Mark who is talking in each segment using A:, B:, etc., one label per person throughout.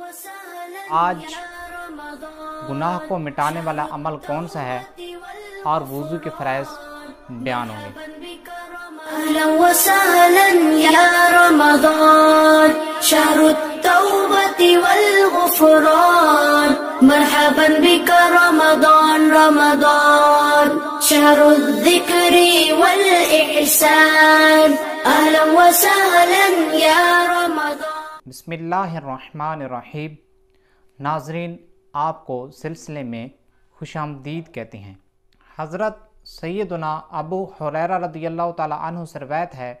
A: آج گناہ کو مٹانے والا عمل کون سا ہے اور وضو کے فرائض بیان ہوں گے۔
B: اہلا وسہلا یا رمضان شہر التوبۃ والغفران مرحبا بک رمضان رمضان شہر الذکر والاحسان اہلا وسہلا یا رمضان۔
A: بسم اللہ الرحمن الرحیم۔ ناظرین، آپ کو سلسلے میں خوش آمدید کہتے ہیں۔ حضرت سیدنا ابو ہریرہ رضی اللہ تعالیٰ عنہ سے روایت ہے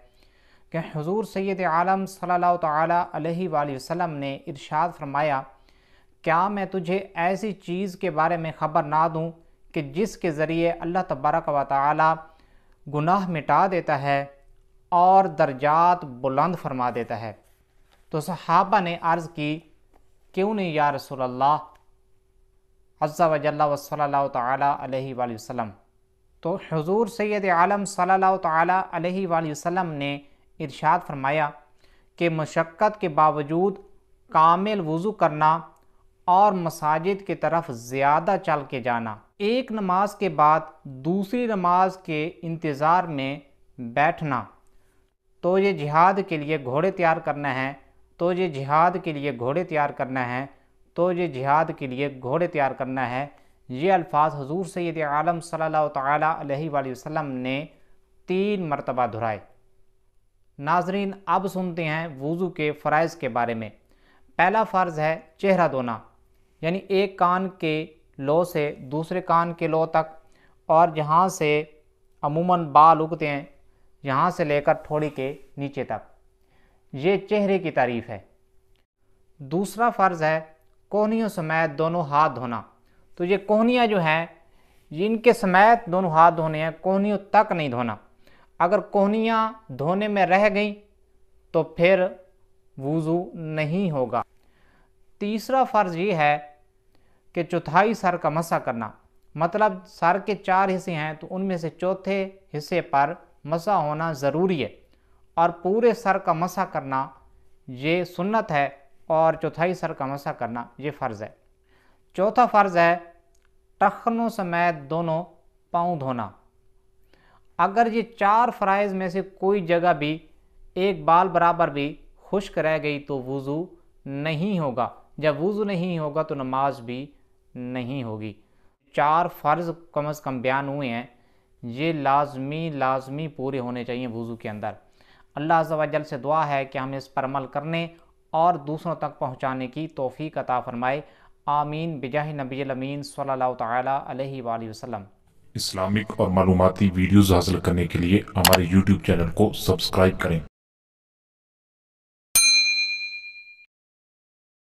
A: کہ حضور سید عالم صلی اللہ تعالیٰ علیہ وآلہ وسلم نے ارشاد فرمایا، کیا میں تجھے ایسی چیز کے بارے میں خبر نہ دوں کہ جس کے ذریعے اللہ تبارک و تعالیٰ گناہ مٹا دیتا ہے اور درجات بلند فرما دیتا ہے؟ تو صحابہ نے عرض کی، کیوں نہیں یا رسول اللہ عز و جل و صلی اللہ تعالیٰ علیہ وآلہ وسلم؟ تو حضور سید عالم صلی اللہ تعالیٰ علیہ وآلہ وسلم نے ارشاد فرمایا کہ مشقت کے باوجود کامل وضو کرنا اور مساجد کی طرف زیادہ چل کے جانا، ایک نماز کے بعد دوسری نماز کے انتظار میں بیٹھنا، تو یہ جہاد کے لیے گھوڑے تیار کرنا ہے، تو یہ جہاد کے لیے گھوڑے تیار کرنا ہے، تو یہ جہاد کے لیے گھوڑے تیار کرنا ہے۔ یہ الفاظ حضور سید عالم صلی اللہ تعالیٰ علیہ وآلہ وسلم نے 3 مرتبہ دہرائے۔ ناظرین، اب سنتے ہیں وضو کے فرائض کے بارے میں۔ پہلا فرض ہے چہرہ دھونا، یعنی ایک کان کے لو سے دوسرے کان کے لو تک، اور جہاں سے عموماً بال اگتے ہیں یہاں سے لے کر تھوڑی کے نیچے تک، یہ چہرے کی تعریف ہے۔ دوسرا فرض ہے کوہنیوں سمیت دونوں ہاتھ دھونا۔ تو یہ کوہنیاں جو ہیں ان کے سمیت دونوں ہاتھ دھونے ہیں، کوہنیوں تک نہیں دھونا۔ اگر کوہنیاں دھونے میں رہ گئیں تو پھر وضو نہیں ہوگا۔ تیسرا فرض یہ ہے کہ چوتھائی سر کا مسح کرنا، مطلب سر کے 4 حصے ہیں تو ان میں سے چوتھے حصے پر مسح ہونا ضروری ہے، اور پورے سر کا مسح کرنا یہ سنت ہے، اور چوتھائی سر کا مسح کرنا یہ فرض ہے۔ چوتھا فرض ہے ٹخنوں سمیت دونوں پاؤں دھونا۔ اگر یہ 4 فرائض میں سے کوئی جگہ بھی ایک بال برابر بھی خشک رہ گئی تو وضو نہیں ہوگا۔ جب وضو نہیں ہوگا تو نماز بھی نہیں ہوگی۔ 4 فرض کم از کم بیان ہوئے ہیں، یہ لازمی پورے ہونے چاہیے وضو کے اندر۔ اللہ عز و جل سے دعا ہے کہ ہمیں اس پر عمل کرنے اور دوسروں تک پہنچانے کی توفیق عطا فرمائے، آمین بجاہ نبی الامین صلی اللہ تعالیٰ علیہ وآلہ وسلم۔
C: اسلامک اور معلوماتی ویڈیوز حاصل کرنے کے لیے ہمارے YouTube چینل کو سبسکرائب کریں۔